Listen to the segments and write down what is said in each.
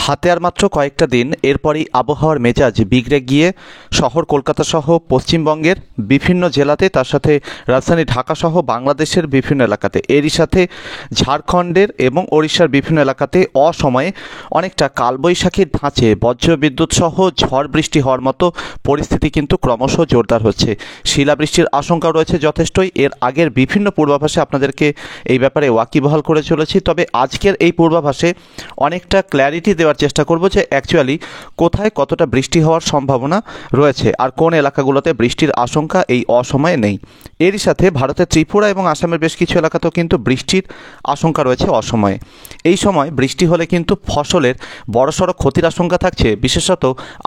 হাতে আর মাত্র কয়েকটা দিন, এরপরই আবহাওয়ার মেজাজ বিগড়ে গিয়ে শহর কলকাতা সহ পশ্চিমবঙ্গের বিভিন্ন জেলাতে, তার সাথে রাজধানী ঢাকা সহ বাংলাদেশের বিভিন্ন এলাকাতে, এরই সাথে ঝাড়খণ্ডের এবং ওড়িশার বিভিন্ন এলাকাতে অসময়ে অনেকটা কালবৈশাখীর ধাঁচে বজ্রবিদ্যুৎ সহ ঝড় বৃষ্টি হওয়ার মতো পরিস্থিতি কিন্তু ক্রমশ জোরদার হচ্ছে। শিলাবৃষ্টির আশঙ্কা রয়েছে যথেষ্টই। এর আগের বিভিন্ন পূর্বাভাসে আপনাদেরকে এই ব্যাপারে ওয়াকিবহাল করে চলেছি, তবে আজকের এই পূর্বাভাসে অনেকটা ক্ল্যারিটি দেওয়ার চেষ্টা করব যে অ্যাকচুয়ালি কোথায় কতটা বৃষ্টি হওয়ার সম্ভাবনা রয়েছে আর কোন এলাকাগুলোতে বৃষ্টির আশঙ্কা এই অসময়ে নেই। এরই সাথে ভারতের ত্রিপুরা এবং আসামের বেশ কিছু এলাকাতেও কিন্তু বৃষ্টির আশঙ্কা রয়েছে অসময়ে। এই সময় বৃষ্টি হলে কিন্তু ফসলের বড়সড় ক্ষতির আশঙ্কা থাকছে, বিশেষত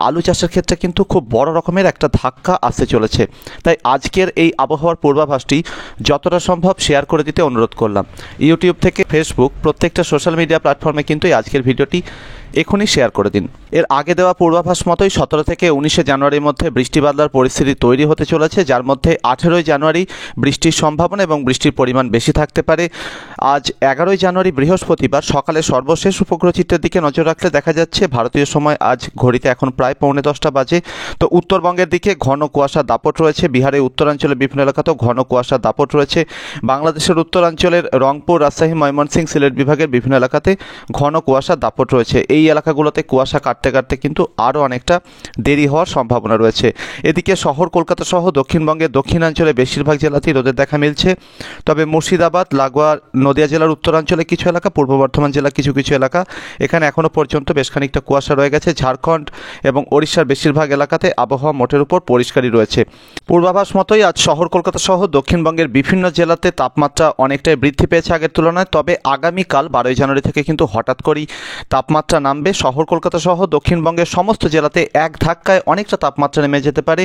আলু চাষের ক্ষেত্রে কিন্তু খুব বড় রকমের একটা ধাক্কা আসতে চলেছে। তাই আজকের এই আবহাওয়ার পূর্বাভাসটি যতটা সম্ভব শেয়ার করে দিতে অনুরোধ করলাম। ইউটিউব থেকে ফেসবুক প্রত্যেকটা সোশ্যাল মিডিয়া প্ল্যাটফর্মে কিন্তু এই আজকের ভিডিওটি এখনই শেয়ার করে দিন। এর আগে দেওয়া পূর্বাভাস মতোই 17 থেকে 19 জানুয়ারির মধ্যে বৃষ্টি বাদলার পরিস্থিতি তৈরি হতে চলেছে, যার মধ্যে 18 জানুয়ারি বৃষ্টির সম্ভাবনা এবং বৃষ্টির পরিমাণ বেশি থাকতে পারে। আজ 11 জানুয়ারি বৃহস্পতিবার সকালে সর্বশেষ উপগ্রহ চিত্রের দিকে নজর রাখলে দেখা যাচ্ছে ভারতীয় সময় আজ ঘড়িতে এখন প্রায় 9:45 বাজে। তো উত্তরবঙ্গের দিকে ঘন কুয়াশা দাপট রয়েছে, বিহারের উত্তরাঞ্চলের বিভিন্ন এলাকাতেও ঘন কুয়াশা দাপট রয়েছে, বাংলাদেশের উত্তরাঞ্চলের রংপুর, রাজশাহী, ময়মনসিংহ, সিলেট বিভাগের বিভিন্ন এলাকাতে ঘন কুয়াশা দাপট রয়েছে। এই এলাকাগুলোতে কুয়াশা কাটতে কাটতে কিন্তু আরও অনেকটা দেরি হওয়ার সম্ভাবনা রয়েছে। এদিকে শহর কলকাতা সহ দক্ষিণবঙ্গের দক্ষিণাঞ্চলে বেশিরভাগ জেলাতেই রোদের দেখা মিলছে, তবে মুর্শিদাবাদ, লাগোয়া, নদিয়া জেলার উত্তরাঞ্চলে কিছু এলাকা, পূর্ব বর্ধমান জেলার কিছু কিছু এলাকা, এখানে এখনও পর্যন্ত বেশ খানিকটা কুয়াশা রয়ে গেছে। ঝাড়খণ্ড এবং ওড়িশার বেশিরভাগ এলাকাতে আবহাওয়া মোটের উপর পরিষ্কারই রয়েছে। পূর্বাভাস মতোই আজ শহর কলকাতা সহ দক্ষিণবঙ্গের বিভিন্ন জেলাতে তাপমাত্রা অনেকটাই বৃদ্ধি পেয়েছে আগের তুলনায়, তবে আগামীকাল 12 জানুয়ারি থেকে কিন্তু হঠাৎ করেই তাপমাত্রা নামবে। শহর কলকাতা সহ দক্ষিণবঙ্গের সমস্ত জেলাতে এক ধাক্কায় অনেকটা তাপমাত্রা নেমে যেতে পারে।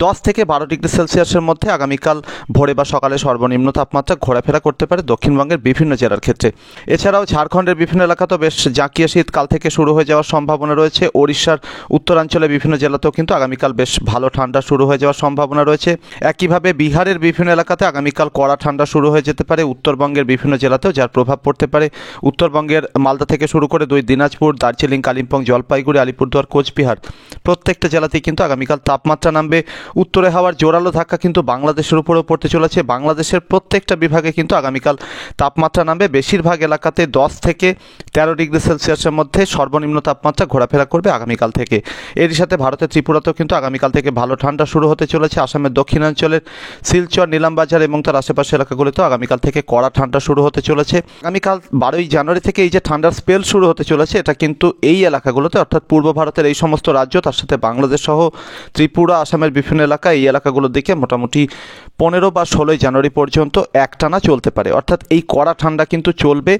10 থেকে 12 ডিগ্রি সেলসিয়াসের মধ্যে আগামীকাল ভোরে বা সকালে সর্বনিম্ন তাপমাত্রা ঘোরাফেরা করতে পারে দক্ষিণবঙ্গের বিভিন্ন জেলার ক্ষেত্রে। এছাড়াও ঝাড়খণ্ডের বিভিন্ন এলাকাতেও বেশ জাঁকিয়ে শীত কাল থেকে শুরু হয়ে যাওয়ার সম্ভাবনা রয়েছে। ওড়িশার উত্তরাঞ্চলে বিভিন্ন জেলাতেও কিন্তু আগামীকাল বেশ ভালো ঠান্ডা শুরু হয়ে যাওয়ার সম্ভাবনা রয়েছে। একইভাবে বিহারের বিভিন্ন এলাকাতে আগামীকাল কড়া ঠান্ডা শুরু হয়ে যেতে পারে। উত্তরবঙ্গের বিভিন্ন জেলাতেও যার প্রভাব পড়তে পারে। উত্তরবঙ্গের মালদা থেকে শুরু করে দিনাজপুর, দার্জিলিং, কালিম্পং, জলপাইগুড়ি, আলিপুরদুয়ার, কোচবিহার প্রত্যেকটা জেলাতেই কিন্তু আগামীকাল তাপমাত্রা নামবে। উত্তরে হাওয়ার জোরালো ধাক্কা কিন্তু বাংলাদেশের উপরেও পড়তে চলেছে। বাংলাদেশের প্রত্যেকটা বিভাগে কিন্তু আগামীকাল তাপমাত্রা নামবে। বেশিরভাগ এলাকাতে 10 থেকে 13 ডিগ্রি সেলসিয়াসের মধ্যে সর্বনিম্ন তাপমাত্রা ঘোরাফেরা করবে আগামীকাল থেকে। এরই সাথে ভারতের ত্রিপুরাতেও কিন্তু আগামীকাল থেকে ভালো ঠান্ডা শুরু হতে চলেছে। আসামের দক্ষিণাঞ্চলের শিলচর, নিলামবাজার এবং তার আশেপাশের এলাকাগুলিতেও আগামীকাল থেকে কড়া ঠান্ডা শুরু হতে চলেছে। আগামীকাল 12 জানুয়ারি থেকে এই যে ঠান্ডার স্পেল শুরু হতে চলেছে, এটা কিন্তু এই এলাকাগুলোতে অর্থাৎ পূর্ব ভারতের এই সমস্ত রাজ্য, তার সাথে বাংলাদেশ সহ ত্রিপুরা, আসামের বিভিন্ন এলাকা, এই এলাকাগুলোর দিকে মোটামুটি 15 বা 16 জানুয়ারি পর্যন্ত একটানা চলতে পারে। অর্থাৎ এই কড়া ঠান্ডা কিন্তু চলবে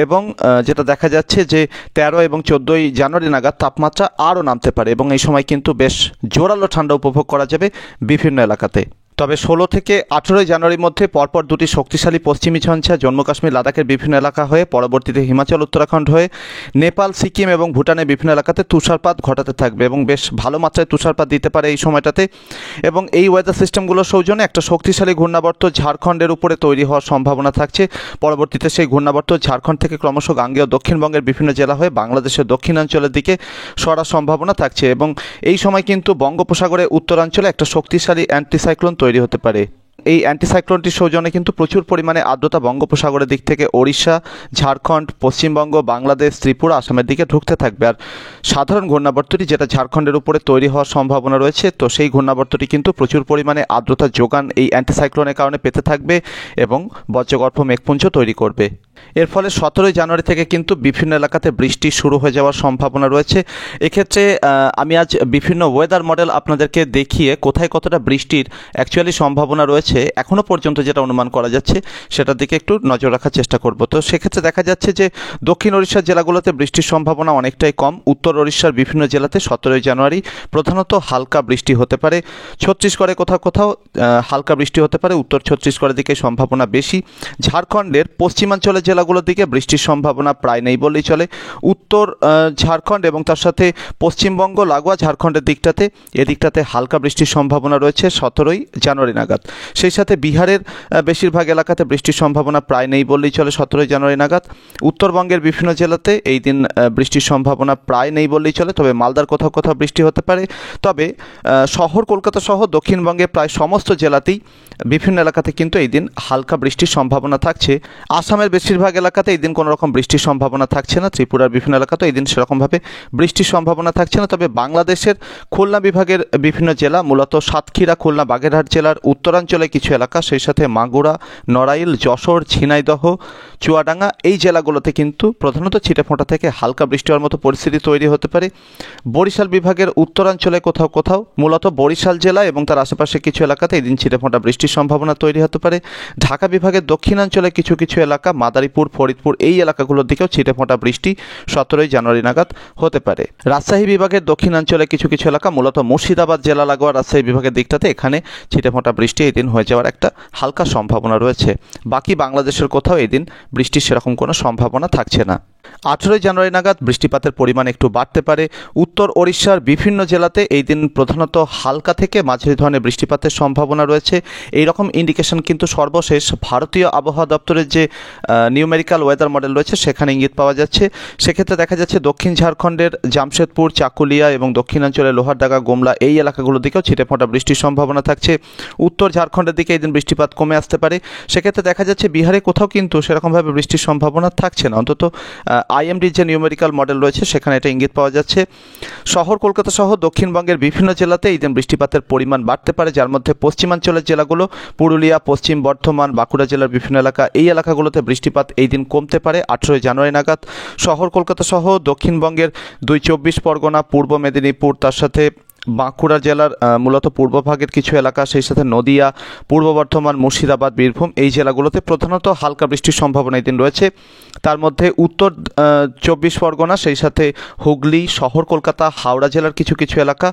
এবং যেটা দেখা যাচ্ছে যে 13 এবং 14 জানুয়ারি নাগাদ তাপমাত্রা আরও নামতে পারে এবং এই সময় কিন্তু বেশ জোরালো ঠান্ডা উপভোগ করা যাবে বিভিন্ন এলাকাতে। তবে 16 থেকে 18 জানুয়ারির মধ্যে পরপর দুটি শক্তিশালী পশ্চিমী ঝঞ্ঝা জম্মু কাশ্মীর, লাদাখের বিভিন্ন এলাকা হয়ে পরবর্তীতে হিমাচল, উত্তরাখণ্ড হয়ে নেপাল, সিকিম এবং ভুটানের বিভিন্ন এলাকাতে তুষারপাত ঘটাতে থাকবে এবং বেশ ভালো মাত্রায় তুষারপাত দিতে পারে এই সময়টাতে। এবং এই ওয়েদার সিস্টেমগুলোর সৌজন্যে একটা শক্তিশালী ঘূর্ণাবর্ত ঝাড়খণ্ডের উপরে তৈরি হওয়ার সম্ভাবনা থাকছে। পরবর্তীতে সেই ঘূর্ণাবর্ত ঝাড়খণ্ড থেকে ক্রমশ গাঙ্গেয় দক্ষিণবঙ্গের বিভিন্ন জেলা হয়ে বাংলাদেশের দক্ষিণাঞ্চলের দিকে সরার সম্ভাবনা থাকছে এবং এই সময় কিন্তু বঙ্গোপসাগরের উত্তরাঞ্চলে একটা শক্তিশালী অ্যান্টিসাইক্লোন তৈরি হতে পারে। এই অ্যান্টিসাইক্লোনটির সৌজন্যে কিন্তু প্রচুর পরিমাণে আর্দ্রতা বঙ্গোপসাগরের দিক থেকে ওড়িশা, ঝাড়খণ্ড, পশ্চিমবঙ্গ, বাংলাদেশ, ত্রিপুরা, আসামের দিকে ঢুকতে থাকবে। আর সাধারণ ঘূর্ণাবর্তটি যেটা ঝাড়খণ্ডের উপরে তৈরি হওয়ার সম্ভাবনা রয়েছে, তো সেই ঘূর্ণাবর্তটি কিন্তু প্রচুর পরিমাণে আর্দ্রতার যোগান এই অ্যান্টিসাইক্লোনের কারণে পেতে থাকবে এবং বজ্রগর্ভ মেঘপুঞ্জ তৈরি করবে। এর ফলে 17 জানুয়ারি থেকে কিন্তু বিভিন্ন এলাকাতে বৃষ্টি শুরু হয়ে যাওয়ার সম্ভাবনা রয়েছে। এক্ষেত্রে আমি আজ বিভিন্ন ওয়েদার মডেল আপনাদেরকে দেখিয়ে কোথায় কতটা বৃষ্টির অ্যাকচুয়ালি সম্ভাবনা রয়েছে এখনও পর্যন্ত যেটা অনুমান করা যাচ্ছে সেটার দিকে একটু নজর রাখার চেষ্টা করব। তো সেক্ষেত্রে দেখা যাচ্ছে যে দক্ষিণ ওড়িশার জেলাগুলোতে বৃষ্টির সম্ভাবনা অনেকটাই কম। উত্তর ওড়িশার বিভিন্ন জেলাতে 17 জানুয়ারি প্রধানত হালকা বৃষ্টি হতে পারে। ছত্তিশগড়ে কোথাও কোথাও হালকা বৃষ্টি হতে পারে, উত্তর ছত্তিশগড়ের দিকে সম্ভাবনা বেশি। ঝাড়খণ্ডের পশ্চিমাঞ্চলের জেলাগুলোর দিকে বৃষ্টির সম্ভাবনা প্রায় নেই বললেই চলে। উত্তর ঝাড়খণ্ড এবং তার সাথে পশ্চিমবঙ্গ লাগোয়া ঝাড়খণ্ডের এদিকটাতে হালকা বৃষ্টির সম্ভাবনা রয়েছে 17ই জানুয়ারি নাগাদ। সেই সাথে বিহারের বেশিরভাগ এলাকাতে বৃষ্টির সম্ভাবনা প্রায় নেই বললেই চলে 17ই জানুয়ারি নাগাদ। উত্তরবঙ্গের বিভিন্ন জেলাতে এই দিন বৃষ্টির সম্ভাবনা প্রায় নেই বললেই চলে, তবে মালদার কোথাও কোথাও বৃষ্টি হতে পারে। তবে শহর কলকাতা সহ দক্ষিণবঙ্গে প্রায় সমস্ত জেলাতেই বিভিন্ন এলাকাতে কিন্তু এই দিন হালকা বৃষ্টির সম্ভাবনা থাকছে। আসামের বেশিরভাগ এলাকাতে এই দিন কোনো রকম বৃষ্টির সম্ভাবনা থাকছে না। ত্রিপুরার বিভিন্ন এলাকাতে এই দিন সেরকমভাবে বৃষ্টির সম্ভাবনা থাকছে না। তবে বাংলাদেশের খুলনা বিভাগের বিভিন্ন জেলা, মূলত সাতক্ষীরা, খুলনা, বাগেরহাট জেলার উত্তরাঞ্চলে কিছু এলাকা, সেই সাথে মাগুরা, নড়াইল, যশোর, ঝিনাইদহ, চুয়াডাঙ্গা এই জেলাগুলোতে কিন্তু প্রধানত ছিটেফোঁটা থেকে হালকা বৃষ্টি হওয়ার মতো পরিস্থিতি তৈরি হতে পারে। বরিশাল বিভাগের উত্তরাঞ্চলে কোথাও কোথাও, মূলত বরিশাল জেলা এবং তার আশেপাশে কিছু এলাকাতে এই দিন ছিটেফোঁটা বৃষ্টির সম্ভাবনা তৈরি হতে পারে। ঢাকা বিভাগের দক্ষিণাঞ্চলে কিছু কিছু এলাকা, মাদারীপুর, ফরিদপুর এই এলাকাগুলোর দিকেও ছিটেফোঁটা বৃষ্টি 17ই জানুয়ারি নাগাদ হতে পারে। রাজশাহী বিভাগের দক্ষিণাঞ্চলে কিছু কিছু এলাকা, মূলত মুর্শিদাবাদ জেলা লাগোয়া রাজশাহী বিভাগের দিকটাতে এখানে ছিটেফোঁটা বৃষ্টি এই দিন হয়ে যাওয়ার একটা হালকা সম্ভাবনা রয়েছে। বাকি বাংলাদেশের কোথাও এই দিন বৃষ্টির সেরকম কোনো সম্ভাবনা থাকছে না। 18ই জানুয়ারি নাগাদ বৃষ্টিপাতের পরিমাণ একটু বাড়তে পারে। উত্তর ওড়িশার বিভিন্ন জেলাতে এই দিন প্রধানত হালকা থেকে মাঝারি ধরনের বৃষ্টিপাতের সম্ভাবনা রয়েছে। এই রকম ইন্ডিকেশন কিন্তু সর্বশেষ ভারতীয় আবহাওয়া দপ্তরের যে নিউমেরিক্যাল ওয়েদার মডেল রয়েছে সেখানে ইঙ্গিত পাওয়া যাচ্ছে। সেক্ষেত্রে দেখা যাচ্ছে দক্ষিণ ঝাড়খণ্ডের জামশেদপুর, চাকুলিয়া এবং দক্ষিণাঞ্চলের লোহারডাঙ্গা, গোমলা এই এলাকাগুলোর দিকেও ছিটেফোঁটা বৃষ্টির সম্ভাবনা থাকছে। উত্তর ঝাড়খণ্ডের দিকে এই দিন বৃষ্টিপাত কমে আসতে পারে। সেক্ষেত্রে দেখা যাচ্ছে বিহারে কোথাও কিন্তু সেরকমভাবে বৃষ্টির সম্ভাবনা থাকছে না, অন্তত আইএমডির যে নিউমেরিক্যাল মডেল রয়েছে সেখানে এটা ইঙ্গিত পাওয়া যাচ্ছে। শহর কলকাতা সহ দক্ষিণবঙ্গের বিভিন্ন জেলাতে এই দিন বৃষ্টিপাতের পরিমাণ বাড়তে পারে, যার মধ্যে পশ্চিমাঞ্চলের জেলাগুলো পুরুলিয়া, পশ্চিম বর্ধমান, বাঁকুড়া জেলার বিভিন্ন এলাকা এই এলাকাগুলোতে বৃষ্টিপাত এই দিন কমতে পারে 18ই জানুয়ারি নাগাদ। শহর কলকাতা সহ দক্ষিণবঙ্গের 24 পরগনা, পূর্ব মেদিনীপুর, তার সাথে বাঁকুড়া জেলার মূলত পূর্বভাগের কিছু এলাকা, সেই সাথে নদিয়া, পূর্ব বর্ধমান, মুর্শিদাবাদ, বীরভূম এই জেলাগুলোতে প্রধানত হালকা বৃষ্টির সম্ভাবনা এই দিন রয়েছে। তার মধ্যে উত্তর 24 পরগনা, সেই সাথে হুগলি, শহর কলকাতা, হাওড়া জেলার কিছু কিছু এলাকা,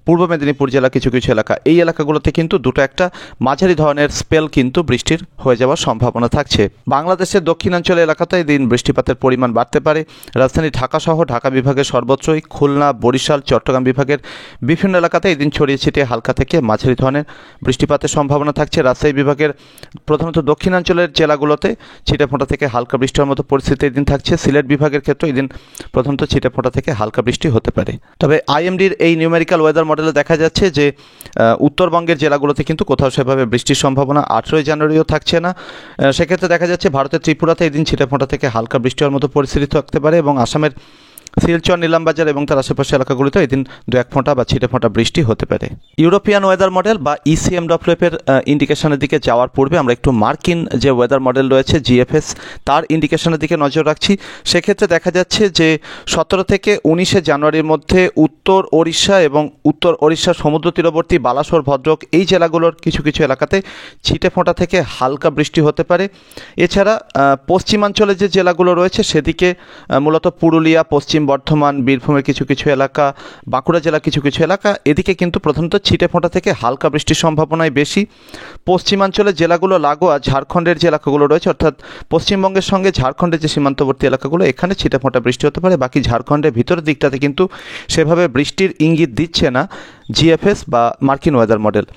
পূর্ব মেদিনীপুর জেলার কিছু কিছু এলাকা এই এলাকাগুলোতে কিন্তু দুটো একটা মাঝারি ধরনের স্পেল কিন্তু বৃষ্টির হয়ে যাওয়ার সম্ভাবনা থাকছে। বাংলাদেশের দক্ষিণাঞ্চল এলাকাতে এই দিন বৃষ্টিপাতের পরিমাণ বাড়তে পারে। রাজধানী ঢাকা সহ ঢাকা বিভাগের সর্বত্রই, খুলনা, বরিশাল, চট্টগ্রাম বিভাগের বিভিন্ন এলাকাতে এই দিন ছড়িয়ে ছিটিয়ে হালকা থেকে মাঝারি ধরনের বৃষ্টিপাতের সম্ভাবনা থাকছে। রাজশাহী বিভাগের প্রধানত দক্ষিণাঞ্চলের জেলাগুলোতে ছিটেফোঁটা থেকে হালকা বৃষ্টি হওয়ার মতো পরিস্থিতি এই দিন থাকছে। সিলেট বিভাগের ক্ষেত্রে এই দিন প্রধানত ছিটেফোঁটা থেকে হালকা বৃষ্টি হতে পারে। তবে আইএমডির এই নিউমেরিক্যাল ওয়েদার মডেলে দেখা যাচ্ছে যে উত্তরবঙ্গের জেলাগুলোতে কিন্তু কোথাও সেভাবে বৃষ্টির সম্ভাবনা 18ই জানুয়ারিও থাকছে না। সেক্ষেত্রে দেখা যাচ্ছে ভারতের ত্রিপুরাতে এই দিন ছিটেফোঁটা থেকে হালকা বৃষ্টি হওয়ার মতো পরিস্থিতি থাকতে পারে এবং আসামের শিলচর, নিলামবাজার এবং তার আশেপাশে এলাকাগুলিতে এই দিন 2-1 ফোঁটা বা ছিটেফোঁটা বৃষ্টি হতে পারে। ইউরোপিয়ান ওয়েদার মডেল বা ইসিএমডব্লিউএফ এর ইন্ডিকেশনের দিকে যাওয়ার পূর্বে আমরা একটু মার্কিন যে ওয়েদার মডেল রয়েছে জিএফএস তার ইন্ডিকেশনের দিকে নজর রাখছি। সেক্ষেত্রে দেখা যাচ্ছে যে 17 থেকে 19 জানুয়ারির মধ্যে উত্তর ওড়িশা এবং উত্তর ওড়িশার সমুদ্র তীরবর্তী বালাসোর, ভদ্রক এই জেলাগুলোর কিছু কিছু এলাকাতে ছিটেফোঁটা থেকে হালকা বৃষ্টি হতে পারে। এছাড়া পশ্চিমাঞ্চলে যে জেলাগুলো রয়েছে সেদিকে মূলত পুরুলিয়া, পশ্চিম বর্ধমান, বীরভূমের কিছু কিছু এলাকা, বাঁকুড়া জেলার কিছু কিছু এলাকা এদিকে কিন্তু প্রধানত ছিটেফোঁটা থেকে হালকা বৃষ্টির সম্ভাবনাই বেশি। পশ্চিমাঞ্চলের জেলাগুলো লাগোয়া ঝাড়খণ্ডের যে এলাকাগুলো রয়েছে, অর্থাৎ পশ্চিমবঙ্গের সঙ্গে ঝাড়খণ্ডের যে সীমান্তবর্তী এলাকাগুলো এখানে ছিটেফোঁটা বৃষ্টি হতে পারে। বাকি ঝাড়খণ্ডের ভিতরের দিকটাতে কিন্তু সেভাবে বৃষ্টির ইঙ্গিত দিচ্ছে না জিএফএস বা মার্কিন ওয়েদার মডেল।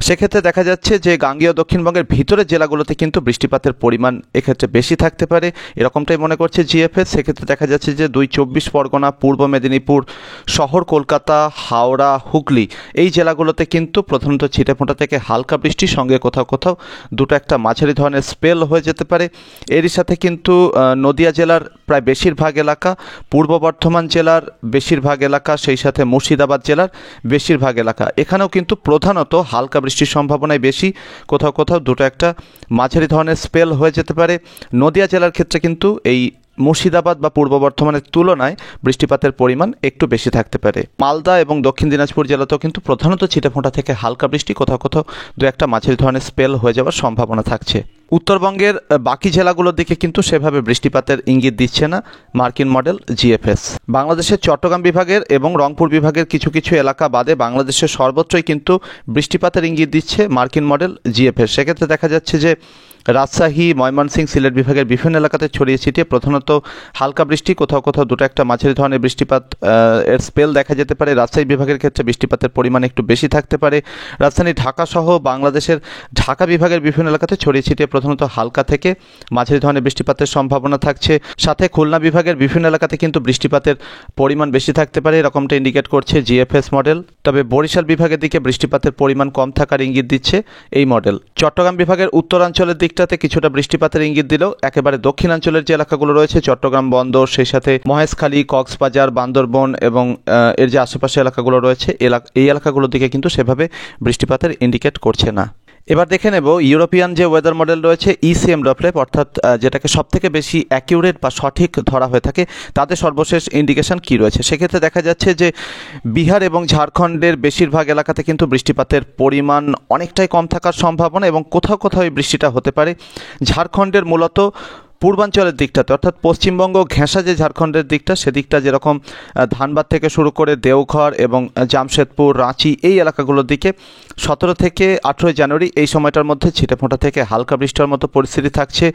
সেক্ষেত্রে দেখা যাচ্ছে যে গাঙ্গেয় দক্ষিণবঙ্গের ভিতরের জেলাগুলোতে কিন্তু বৃষ্টিপাতের পরিমাণ এক্ষেত্রে বেশি থাকতে পারে, এরকমটাই মনে করছে জিএফএস। সেক্ষেত্রে দেখা যাচ্ছে যে 24 পরগনা, পূর্ব মেদিনীপুর, শহর কলকাতা, হাওড়া, হুগলি এই জেলাগুলোতে কিন্তু প্রধানত ছিটেফোঁটা থেকে হালকা বৃষ্টির সঙ্গে কোথাও কোথাও দুটো একটা মাঝারি ধরনের স্পেল হয়ে যেতে পারে। এরই সাথে কিন্তু নদিয়া জেলার প্রায় বেশিরভাগ এলাকা, পূর্ব বর্ধমান জেলার বেশিরভাগ এলাকা, সেই সাথে মুর্শিদাবাদ জেলার বেশিরভাগ এলাকা এখানেও কিন্তু প্রধানত হালকা বৃষ্টির সম্ভাবনাই বেশি। কোথাও কোথাও দুটো একটা মাঝারি ধরনের স্পেল হয়ে যেতে পারে। নদিয়া জেলার ক্ষেত্রে কিন্তু এই মুর্শিদাবাদ বা পূর্ব বর্ধমানের তুলনায় বৃষ্টিপাতের পরিমাণ একটু বেশি থাকতে পারে। মালদা এবং দক্ষিণ দিনাজপুর জেলাতেও কিন্তু প্রধানত ছিটেফোঁটা থেকে হালকা বৃষ্টি, কোথাও কোথাও দু একটা মাঝারি ধরনের স্পেল হয়ে যাওয়ার সম্ভাবনা থাকছে। উত্তরবঙ্গের বাকি জেলাগুলোর দিকে কিন্তু সেভাবে বৃষ্টিপাতের ইঙ্গিত দিচ্ছে না মার্কিন মডেল জিএফএস। বাংলাদেশের চট্টগ্রাম বিভাগের এবং রংপুর বিভাগের কিছু কিছু এলাকা বাদে বাংলাদেশের সর্বত্রই কিন্তু বৃষ্টিপাতের ইঙ্গিত দিচ্ছে মার্কিন মডেল জিএফএস। সেক্ষেত্রে দেখা যাচ্ছে যে রাজশাহী, ময়মনসিংহ, সিলেট বিভাগের বিভিন্ন এলাকাতে ছড়িয়ে ছিটিয়ে প্রধানত হালকা বৃষ্টি, কোথাও কোথাও দুটো একটা মাঝারি ধরনের বৃষ্টিপাত এর স্পেল দেখা যেতে পারে। রাজশাহী বিভাগের ক্ষেত্রে বৃষ্টিপাতের পরিমাণ একটু বেশি থাকতে পারে। রাজধানী ঢাকা সহ বাংলাদেশের ঢাকা বিভাগের বিভিন্ন এলাকাতে ছড়িয়ে ছিটিয়ে প্রধানত হালকা থেকে মাঝারি ধরনের বৃষ্টিপাতের সম্ভাবনা থাকছে। সাথে খুলনা বিভাগের বিভিন্ন এলাকাতে কিন্তু বৃষ্টিপাতের পরিমাণ বেশি থাকতে পারে, এরকমটা ইন্ডিকেট করছে জিএফএস মডেল। তবে বরিশাল বিভাগের দিকে বৃষ্টিপাতের পরিমাণ কম থাকার ইঙ্গিত দিচ্ছে এই মডেল। চট্টগ্রাম বিভাগের উত্তরাঞ্চলের দিকটাতে কিছুটা বৃষ্টিপাতের ইঙ্গিত দিলেও একেবারে দক্ষিণাঞ্চলের যে এলাকাগুলো রয়েছে, চট্টগ্রাম বন্দর, সেই সাথে মহেশখালী, কক্সবাজার, বান্দরবন এবং এর যে আশেপাশে এলাকাগুলো রয়েছে, এই এলাকাগুলোর দিকে কিন্তু সেভাবে বৃষ্টিপাতের ইন্ডিকেট করছে না। এবার দেখে নেব ইউরোপিয়ান যে ওয়েদার মডেল রয়েছে ইসিএমডব্লিউ, অর্থাৎ যেটাকে সবথেকে বেশি অ্যাকিউরেট বা সঠিক ধরা হয়ে থাকে, তাদের সর্বশেষ ইন্ডিকেশন কি রয়েছে। সেক্ষেত্রে দেখা যাচ্ছে যে বিহার এবং ঝাড়খণ্ডের বেশিরভাগ এলাকাতে কিন্তু বৃষ্টিপাতের পরিমাণ অনেকটাই কম থাকার সম্ভাবনা এবং কোথাও কোথাও এই বৃষ্টিটা হতে পারে। ঝাড়খণ্ডের মূলত পূর্বাঞ্চলের দিকটাতে, অর্থাৎ পশ্চিমবঙ্গ ঘেঁষা যে ঝাড়খণ্ডের দিকটা, সেদিকটা যেরকম ধানবাদ থেকে শুরু করে দেওঘর এবং জামশেদপুর, রাঁচি, এই এলাকাগুলোর দিকে 17 থেকে 18 জানুয়ারি এই সময়টার মধ্যে ছিটেফোঁটা থেকে হালকা বৃষ্টির মতো পরিস্থিতি থাকছে।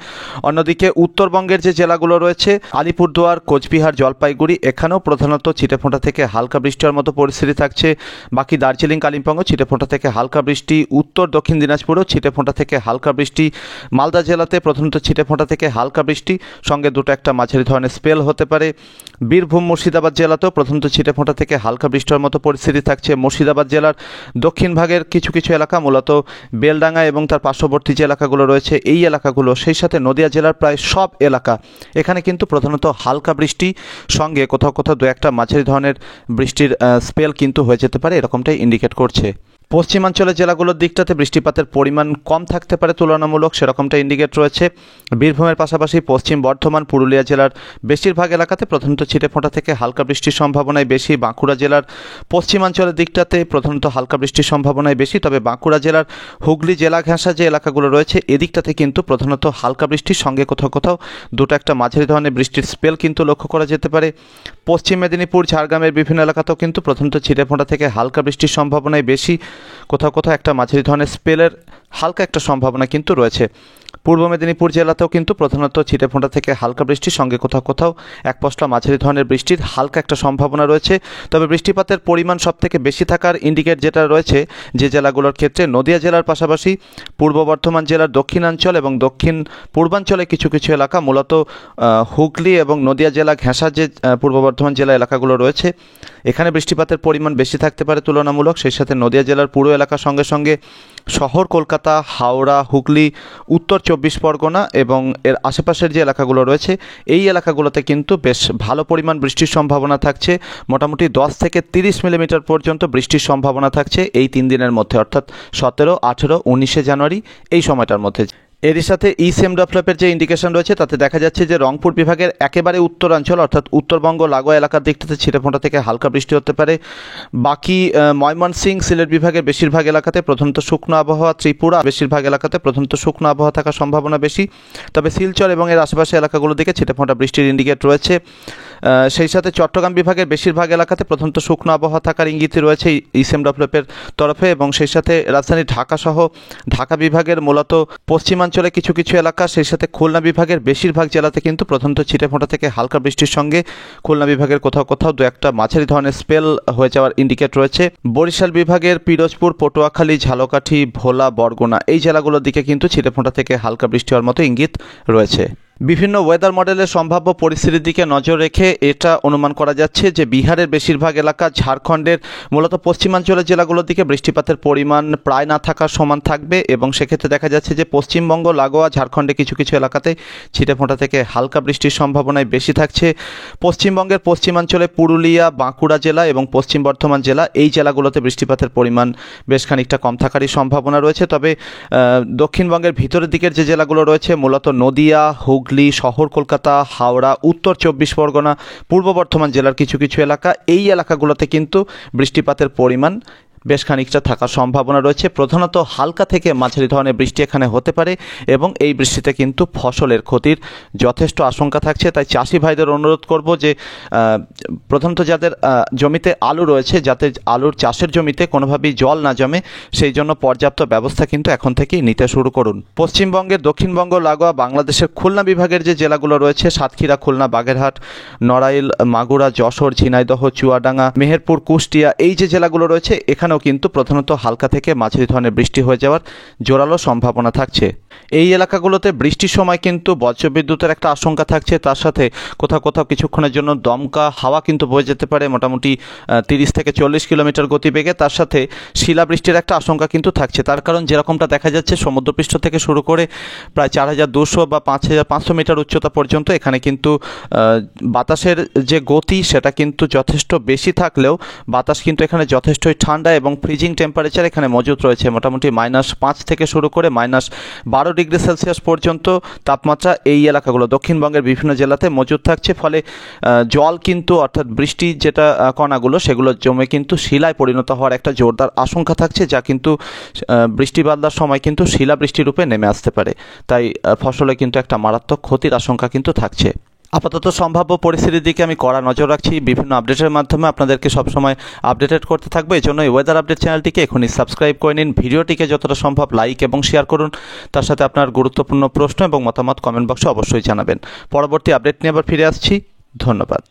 অন্যদিকে উত্তরবঙ্গের যে জেলাগুলো রয়েছে, আলিপুরদুয়ার, কোচবিহার, জলপাইগুড়ি, এখানেও প্রধানত ছিটেফোঁটা থেকে হালকা বৃষ্টির মতো পরিস্থিতি থাকছে। বাকি দার্জিলিং, কালিম্পংও ছিটেফোঁটা থেকে হালকা বৃষ্টি, উত্তর দক্ষিণ দিনাজপুরেও ছিটেফোঁটা থেকে হালকা বৃষ্টি, মালদা জেলাতে প্রধানত ছিটেফোঁটা থেকে হালকা বৃষ্টি, সঙ্গে দুটো একটা মাঝারি ধরনের স্পেল হতে পারে। বীরভূম, মুর্শিদাবাদ জেলাতেও প্রধানত ছিটেফোঁটা থেকে হালকা বৃষ্টির মতো পরিস্থিতি থাকছে। মুর্শিদাবাদ জেলার দক্ষিণ ভাগের কিছু কিছু এলাকা, মূলত বেলডাঙ্গা এবং তার পার্শ্ববর্তী যে এলাকাগুলো রয়েছে, এই এলাকাগুলো, সেই সাথে নদিয়া জেলার প্রায় সব এলাকা, এখানে কিন্তু প্রধানত হালকা বৃষ্টি, সঙ্গে কোথাও কোথাও দু একটা মাঝারি ধরনের বৃষ্টির স্পেল কিন্তু হয়ে যেতে পারে, এরকমটাই ইন্ডিকেট করছে। পশ্চিমাঞ্চলের জেলাগুলোর দিকটাতে বৃষ্টিপাতের পরিমাণ কম থাকতে পারে তুলনামূলক, সেরকমটা ইন্ডিকেট রয়েছে। বীরভূমের পাশাপাশি পশ্চিম বর্ধমান, পুরুলিয়া জেলার বেশিরভাগ এলাকাতে প্রধানত ছিটেফোঁটা থেকে হালকা বৃষ্টির সম্ভাবনাই বেশি। বাঁকুড়া জেলার পশ্চিমাঞ্চলের দিকটাতে প্রধানত হালকা বৃষ্টির সম্ভাবনাই বেশি, তবে বাঁকুড়া জেলার হুগলি জেলা ঘেঁষা যে এলাকাগুলো রয়েছে, এদিকটাতে কিন্তু প্রধানত হালকা বৃষ্টির সঙ্গে কোথাও কোথাও দুটো একটা মাঝারি ধরনের বৃষ্টির স্পেল কিন্তু লক্ষ্য করা যেতে পারে। পশ্চিম মেদিনীপুর, ঝাড়গ্রামের বিভিন্ন এলাকাতেও কিন্তু প্রধানত ছিটেফোঁটা থেকে হালকা বৃষ্টির সম্ভাবনাই বেশি, কোথাও কোথাও একটা মাঝারি ধরনের স্পেলের হালকা একটা সম্ভাবনা কিন্তু রয়েছে। পূর্ব মেদিনীপুর জেলাতেও কিন্তু প্রধানত ছিটেফোঁটা থেকে হালকা বৃষ্টির সঙ্গে কোথাও কোথাও এক পশলা মাঝারি ধরনের বৃষ্টির হালকা একটা সম্ভাবনা রয়েছে। তবে বৃষ্টিপাতের পরিমাণ সবথেকে বেশি থাকার ইন্ডিকেট যেটা রয়েছে যে জেলাগুলোর ক্ষেত্রে, নদিয়া জেলার পাশাপাশি পূর্ব বর্ধমান জেলার দক্ষিণাঞ্চল এবং দক্ষিণ পূর্বাঞ্চলে কিছু কিছু এলাকা, মূলত হুগলি এবং নদিয়া জেলা ঘেঁষা যে পূর্ব বর্ধমান জেলা এলাকাগুলো রয়েছে, এখানে বৃষ্টিপাতের পরিমাণ বেশি থাকতে পারে তুলনামূলক। সেই সাথে নদিয়া জেলার পুরো এলাকার সঙ্গে সঙ্গে শহর কলকাতা, হাওড়া, হুগলি, উত্তর 24 পরগনা এবং এর আশেপাশের যে এলাকাগুলো রয়েছে, এই এলাকাগুলোতে কিন্তু বেশ ভালো পরিমাণ বৃষ্টির সম্ভাবনা থাকছে। মোটামুটি 10 থেকে 30 মিলিমিটার পর্যন্ত বৃষ্টির সম্ভাবনা থাকছে এই 3 দিনের মধ্যে, অর্থাৎ 17, 18, 19 জানুয়ারি এই সময়টার মধ্যে। এরই সাথে ইসিএমডব্লিউর যে ইন্ডিকেশন রয়েছে তাতে দেখা যাচ্ছে যে রংপুর বিভাগের একেবারে উত্তরাঞ্চল, অর্থাৎ উত্তরবঙ্গ লাগোয়া এলাকার দিকটাতে ছিটেফোঁটা থেকে হালকা বৃষ্টি হতে পারে। বাকি ময়মনসিংহ, সিলেট বিভাগের বেশিরভাগ এলাকাতে প্রধানত শুকনো আবহাওয়া, ত্রিপুরা বেশিরভাগ এলাকাতে প্রধানত শুকনো আবহাওয়া থাকার সম্ভাবনা বেশি, তবে শিলচর এবং এর আশেপাশে এলাকাগুলোর দিকে ছিটেফোঁটা বৃষ্টির ইন্ডিকেট রয়েছে। সেই সাথে চট্টগ্রাম বিভাগের বেশিরভাগ এলাকাতে প্রধানত শুকনো আবহাওয়া থাকার ইঙ্গিত রয়েছে ইসিএমডব্লিউর তরফে, এবং সেই সাথে রাজধানী ঢাকা সহ ঢাকা বিভাগের মূলত পশ্চিমাঞ্চলে কিছু কিছু এলাকা, সেই সাথে খুলনা বিভাগের বেশিরভাগ জেলাতে কিন্তু প্রধানত ছিটেফোঁটা থেকে হালকা বৃষ্টির সঙ্গে খুলনা বিভাগের কোথাও কোথাও দু একটা মাঝারি ধরনের স্পেল হয়ে যাওয়ার ইন্ডিকেট রয়েছে। বরিশাল বিভাগের পিরোজপুর, পটুয়াখালী, ঝালকাঠি, ভোলা, বরগুনা এই জেলাগুলোর দিকে কিন্তু ছিটেফোঁটা থেকে হালকা বৃষ্টি হওয়ার মতো ইঙ্গিত রয়েছে। বিভিন্ন ওয়েদার মডেলের সম্ভাব্য পরিস্থিতির দিকে নজর রেখে এটা অনুমান করা যাচ্ছে যে বিহারের বেশিরভাগ এলাকা, ঝাড়খণ্ডের মূলত পশ্চিমাঞ্চলের জেলাগুলোর দিকে বৃষ্টিপাতের পরিমাণ প্রায় না থাকার সমান থাকবে, এবং সেক্ষেত্রে দেখা যাচ্ছে যে পশ্চিমবঙ্গ লাগোয়া ঝাড়খণ্ডে কিছু কিছু এলাকাতে ছিটেফোঁটা থেকে হালকা বৃষ্টির সম্ভাবনায় বেশি থাকছে। পশ্চিমবঙ্গের পশ্চিমাঞ্চলে পুরুলিয়া, বাঁকুড়া জেলা এবং পশ্চিম বর্ধমান জেলা, এই জেলাগুলোতে বৃষ্টিপাতের পরিমাণ বেশ খানিকটা কম থাকারই সম্ভাবনা রয়েছে। তবে দক্ষিণবঙ্গের ভিতরের দিকের যে জেলাগুলো রয়েছে, মূলত নদিয়া, হুগলি, শহর কলকাতা, হাওড়া, উত্তর 24 পরগনা, পূর্ব বর্ধমান জেলার কিছু কিছু এলাকা, এই এলাকাগুলোতে কিন্তু বৃষ্টিপাতের পরিমাণ বেশ খানিকটা থাকার সম্ভাবনা রয়েছে। প্রধানত হালকা থেকে মাঝারি ধরনের বৃষ্টি এখানে হতে পারে এবং এই বৃষ্টিতে কিন্তু ফসলের ক্ষতির যথেষ্ট আশঙ্কা থাকছে। তাই চাষি ভাইদের অনুরোধ করব যে প্রধানত যাদের জমিতে আলু রয়েছে, যাতে আলুর চাষের জমিতে কোনোভাবেই জল না জমে, সেই জন্য পর্যাপ্ত ব্যবস্থা কিন্তু এখন থেকেই নিতে শুরু করুন। পশ্চিমবঙ্গের দক্ষিণবঙ্গ লাগোয়া বাংলাদেশের খুলনা বিভাগের যে জেলাগুলো রয়েছে, সাতক্ষীরা, খুলনা, বাগেরহাট, নড়াইল, মাগুরা, যশোর, ঝিনাইদহ, চুয়াডাঙ্গা, মেহেরপুর, কুষ্টিয়া, এই যে জেলাগুলো রয়েছে এখানেও কিন্তু প্রধানত হালকা থেকে মাঝারি ধরনের বৃষ্টি হয়ে যাওয়ার জোরালো সম্ভাবনা থাকছে। এই এলাকাগুলোতে বৃষ্টির সময় কিন্তু বজ্রবিদ্যুতের একটা আশঙ্কা থাকছে। তার সাথে কোথাও কোথাও কিছুক্ষণের জন্য দমকা হাওয়া কিন্তু বয়ে যেতে পারে মোটামুটি 30 থেকে 40 কিলোমিটার গতিবেগে। তার সাথে শিলাবৃষ্টির একটা আশঙ্কা কিন্তু থাকছে। তার কারণ যেরকমটা দেখা যাচ্ছে, সমুদ্রপৃষ্ঠ থেকে শুরু করে প্রায় 4200 বা 5500 মিটার উচ্চতা পর্যন্ত এখানে কিন্তু বাতাসের যে গতি সেটা কিন্তু যথেষ্ট বেশি থাকলেও বাতাস কিন্তু এখানে যথেষ্টই ঠান্ডা এবং ফ্রিজিং টেম্পারেচার এখানে মজুদ রয়েছে। মোটামুটি -5 থেকে শুরু করে -12 ডিগ্রি সেলসিয়াস পর্যন্ত তাপমাত্রা এই এলাকাগুলো দক্ষিণবঙ্গের বিভিন্ন জেলাতে মজুদ থাকছে। ফলে জল কিন্তু অর্থাৎ বৃষ্টির যেটা কণাগুলো সেগুলো জমে কিন্তু শিলায় পরিণত হওয়ার একটা জোরদার আশঙ্কা থাকছে, যা কিন্তু বৃষ্টি বাদলার সময় কিন্তু শিলাবৃষ্টি রূপে নেমে আসতে পারে। তাই ফসলে কিন্তু একটা মারাত্মক ক্ষতির আশঙ্কা কিন্তু থাকছে। আপাতত সম্ভাব্য পরিস্থিতির দিকে আমি কড়া নজর রাখছি। বিভিন্ন আপডেটের মাধ্যমে আপনাদেরকে সবসময় আপডেটেড করতে থাকবো। এই জন্য ওয়েদার আপডেট চ্যানেলটিকে এখনই সাবস্ক্রাইব করে নিন। ভিডিওটিকে যতটা সম্ভব লাইক এবং শেয়ার করুন। তার সাথে আপনার গুরুত্বপূর্ণ প্রশ্ন এবং মতামত কমেন্ট বক্সে অবশ্যই জানাবেন। পরবর্তী আপডেট নিয়ে আবার ফিরে আসছি। ধন্যবাদ।